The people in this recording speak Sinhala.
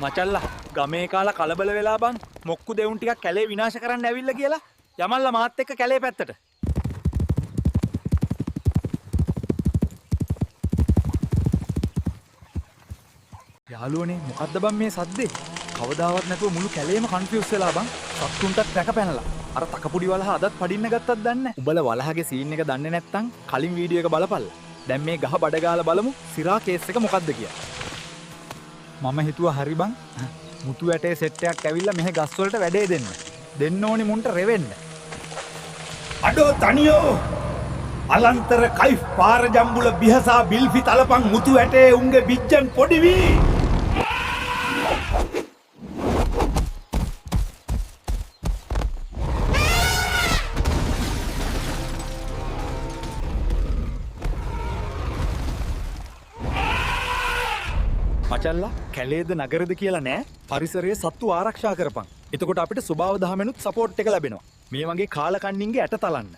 මචල්ලා ගමේ කාලා කලබල වෙලා බං මොක්කු දෙවුන් ටිකක් කැලේ විනාශ කරන්න ඇවිල්ලා කියලා යමල්ලා මාත් එක්ක කැලේ පැත්තට. යාළුවනේ මොකද්ද බං මේ සද්දේ? කවදාවත් නැතුව මුළු කැලේම කන්ෆියුස් වෙලා බං. සත්තුන්ටත් රැකපැනලා. අර තකපුඩි වලහ අදත් පඩින්න ගත්තත් දන්නේ නැහැ. උඹලා වලහගේ සීන් එක දන්නේ නැත්නම් කලින් වීඩියෝ එක බලපල්ලා. දැන් මේ ගහ බඩ ගාලා බලමු සිරා කේස් එක මොකද්ද කියලා. මම හිතුවා හරි බං මුතු වැටේ සෙට් එකක් ඇවිල්ලා මෙහෙ ගස් වලට වැඩේ දෙන්න ඕනි මුන්ට රෙවෙන්න. අඩෝ තනියෝ අලන්තර කයිෆ් පාර ජම්බුල බිහසා බිල්ෆි තලපන් මුතු වැටේ උන්ගේ බිජ්ජන් පොඩිවි. මචල්ලා කැලේද නගරද කියලා නෑ පරිසරයේ සත්තු ආරක්ෂා කරපන්. එතකොට අපිට ස්වභාව දහමෙනුත් සපෝට් එක ලැබෙනවා. මේ වගේ කාලකන්නින්ගේ ඇට තලන්න.